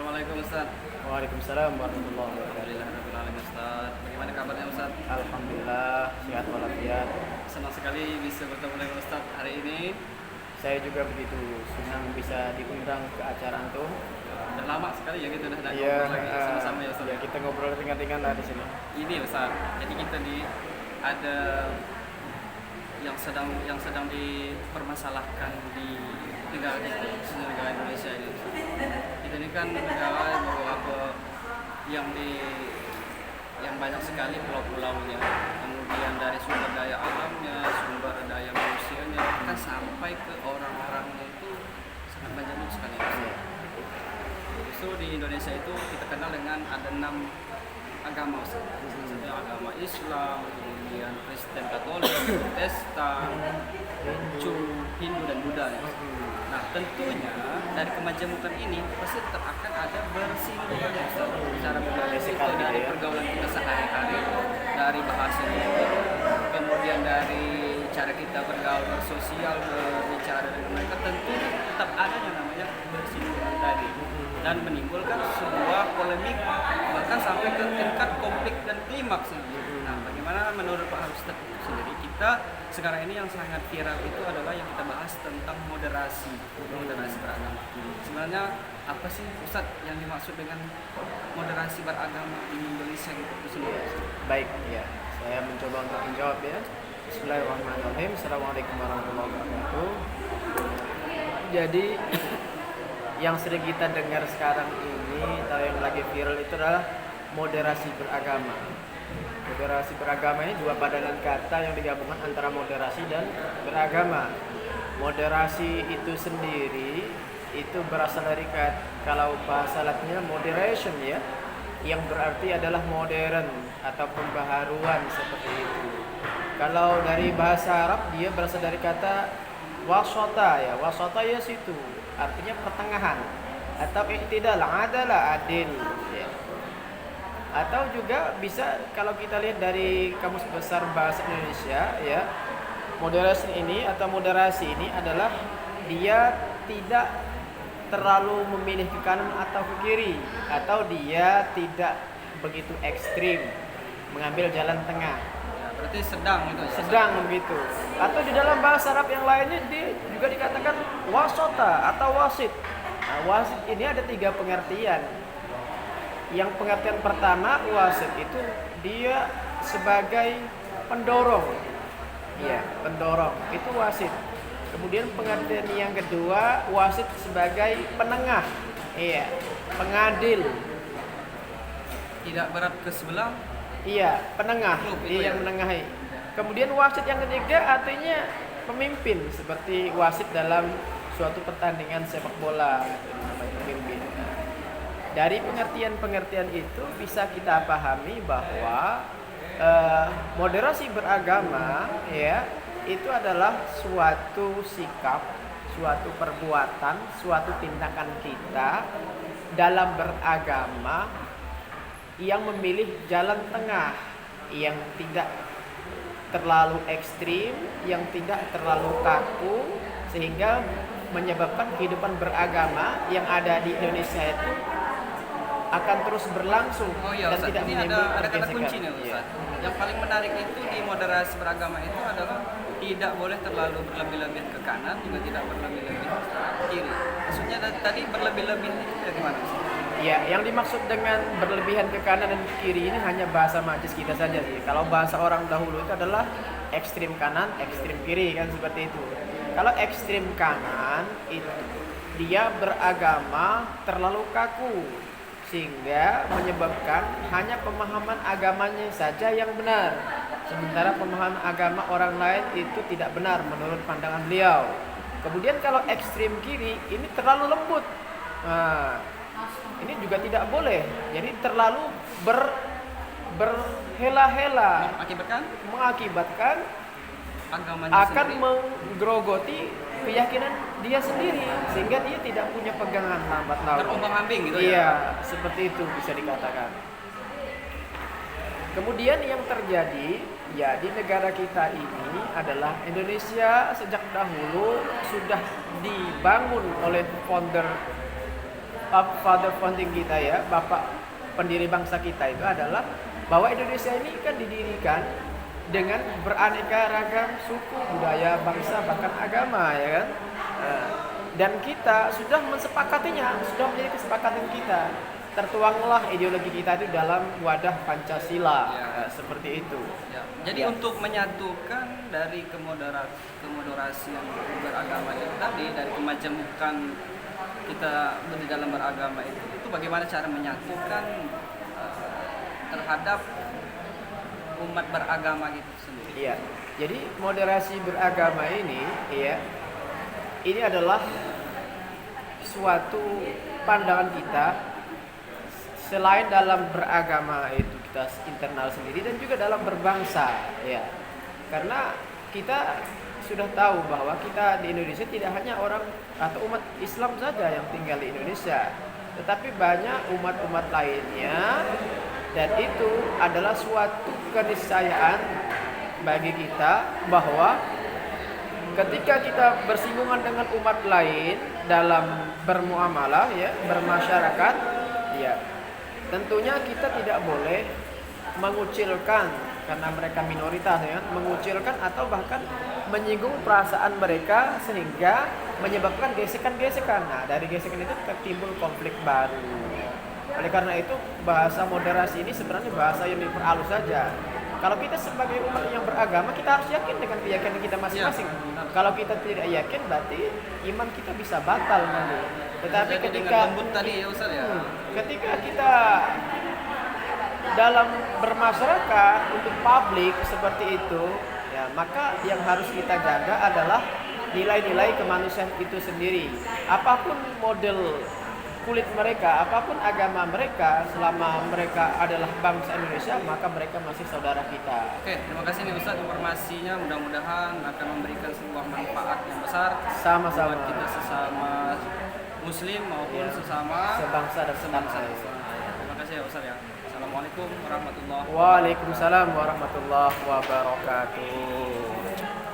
Assalamualaikum Ustaz. Waalaikumsalam warahmatullahi wabarakatuh. Alhamdulillahirrahmanirrahim Ustaz. Bagaimana kabarnya Ustaz? Alhamdulillah sehat walafiat. Senang sekali bisa bertemu dengan Ustaz hari ini. Saya juga begitu senang bisa diundang ke acara antum. Udah lama sekali ya kita udah ada Iya, ngobrol lagi sama-sama ya Ustaz. ya, kita ngobrol ringan-ringan lah di sini. Ini Ustaz. Jadi kita ada yang sedang dipermasalahkan di negara kita, khususnya negara Indonesia ini. Kita ini kan negara yang beberapa yang banyak sekali pulau-pulaunya, kemudian dari sumber daya alamnya, sumber daya manusianya, bahkan sampai ke orang-orangnya itu sangat banyak sekali. Justru di Indonesia itu kita kenal dengan ada 6 agama, salah satunya agama Islam, kemudian Kristen Katolik, Protestan, Hindu dan Buddha. Nah, tentunya dari kemajemukan ini pasti akan ada bersinggungan secara berbagai itu dari pergaulan kita sehari-hari, dari bahasa kita, kemudian dari cara kita bergaul, bersosial, berbicara dengan mereka, tentu tetap ada yang namanya bersinggungan tadi dan menimbulkan sebuah polemik bahkan sampai ke tingkat konflik dan klimaks. Nah, bagaimana menurut Pak Ustaz sendiri, kita sekarang ini yang sangat viral itu adalah yang kita bahas tentang moderasi beragama. Sebenarnya apa sih Ustaz yang dimaksud dengan moderasi beragama di Indonesia itu sendiri? Baik, ya. Saya mencoba untuk menjawab ya. Bismillahirrahmanirrahim. Assalamualaikum warahmatullahi wabarakatuh. Jadi yang sering kita dengar sekarang ini atau yang lagi viral itu adalah moderasi beragama. Moderasi beragama ini dua padanan kata yang digabungkan antara moderasi dan beragama. Moderasi itu sendiri itu berasal dari kalau bahasa Latinnya moderation ya, yang berarti adalah modern atau pembaharuan seperti itu. Kalau dari bahasa Arab dia berasal dari kata wasata ya, wasata ya situ, artinya pertengahan atau i'tidal, adalah adil ya. Atau juga bisa kalau kita lihat dari Kamus Besar Bahasa Indonesia ya, moderasi ini atau moderasi ini adalah dia tidak terlalu memilih ke kanan atau ke kiri, atau dia tidak begitu ekstrim mengambil jalan tengah. Ya, berarti sedang itu. Sedang begitu. Atau di dalam bahasa Arab yang lainnya dia juga dikatakan wasata atau wasit. Nah, wasit ini ada 3 pengertian. Yang pengertian pertama, wasit itu dia sebagai pendorong. Iya, pendorong. Itu wasit. Kemudian pengertian yang kedua, wasit sebagai penengah. Iya, pengadil. Tidak berat ke sebelah. Iya, penengah. Dia yang ya? menengahi. Kemudian wasit yang ketiga artinya pemimpin, seperti wasit dalam suatu pertandingan sepak bola, namanya pemimpin. Dari pengertian-pengertian itu bisa kita pahami bahwa moderasi beragama ya itu adalah suatu sikap, suatu perbuatan, suatu tindakan kita dalam beragama yang memilih jalan tengah, yang tidak terlalu ekstrim, yang tidak terlalu kaku, sehingga menyebabkan kehidupan beragama yang ada di Indonesia itu akan terus berlangsung. Oh iya, dan Ustaz, tidak ini menimbulkan ada kata gesekan. kuncinya Ustaz. Iya. Yang paling menarik itu di moderasi beragama itu adalah tidak boleh terlalu berlebih-lebih ke kanan, juga tidak berlebih-lebih ke kiri. Maksudnya tadi berlebih-lebih itu bagaimana Ustaz? Ya, yang dimaksud dengan berlebihan ke kanan dan ke kiri ini hanya bahasa majis kita saja sih. Kalau bahasa orang dahulu itu adalah ekstrim kanan, ekstrim kiri kan seperti itu. Kalau ekstrim kanan itu dia beragama terlalu kaku, sehingga menyebabkan hanya pemahaman agamanya saja yang benar, sementara pemahaman agama orang lain itu tidak benar menurut pandangan beliau. Kemudian kalau ekstrim kiri ini terlalu lembut, nah, ini juga tidak boleh. Jadi terlalu berhela-hela mengakibatkan agamanya akan sendiri menggerogoti keyakinan dia sendiri, sehingga dia tidak punya pegangan lambat laun. terombang-ambing gitu Iya, ya. seperti itu bisa dikatakan. Kemudian yang terjadi ya di negara kita ini adalah Indonesia sejak dahulu sudah dibangun oleh founder father founding kita ya, bapak pendiri bangsa kita itu adalah bahwa Indonesia ini kan didirikan dengan beraneka ragam suku, budaya, bangsa, bahkan agama ya kan. Dan kita sudah mensepakatinya, sudah menjadi kesepakatan kita. Tertuanglah ideologi kita itu dalam wadah Pancasila Ya. seperti itu. Ya. Jadi Ya. untuk menyatukan dari kemoderasian beragama itu tadi, dari kemajemukan kita di dalam beragama itu bagaimana cara menyatukan terhadap umat beragama gitu sendiri. Iya. Jadi moderasi beragama ini ya, ini adalah suatu pandangan kita selain dalam beragama itu kita internal sendiri dan juga dalam berbangsa ya. Karena kita sudah tahu bahwa kita di Indonesia tidak hanya orang atau umat Islam saja yang tinggal di Indonesia, tetapi banyak umat-umat lainnya, dan itu adalah suatu keniscayaan bagi kita bahwa ketika kita bersinggungan dengan umat lain dalam bermuamalah ya, bermasyarakat ya, tentunya kita tidak boleh mengucilkan karena mereka minoritas ya, mengucilkan atau bahkan menyinggung perasaan mereka sehingga menyebabkan gesekan-gesekan. Nah, dari gesekan itu timbul konflik baru. Oleh karena itu bahasa moderasi ini sebenarnya bahasa yang diperhalus saja. Kalau kita sebagai umat yang beragama, kita harus yakin dengan keyakinan kita masing-masing. Ya, kalau kita tidak yakin, berarti iman kita bisa batal nanti. Tetapi Jadi ketika dengan lembut tadi ya Ustaz ya. ketika kita dalam bermasyarakat untuk publik seperti itu, ya maka yang harus kita jaga adalah nilai-nilai kemanusiaan itu sendiri. Apapun model kulit mereka, apapun agama mereka, selama mereka adalah bangsa Indonesia, maka mereka masih saudara kita. Oke, terima kasih nih Ustaz informasinya, mudah-mudahan akan memberikan sebuah manfaat yang besar Sama-sama. buat kita sesama muslim maupun Ya. sesama Sebangsa dan sebangsa. setanah. Terima kasih ya Ustaz ya. Assalamualaikum warahmatullahi wabarakatuh. Waalaikumsalam warahmatullahi wabarakatuh.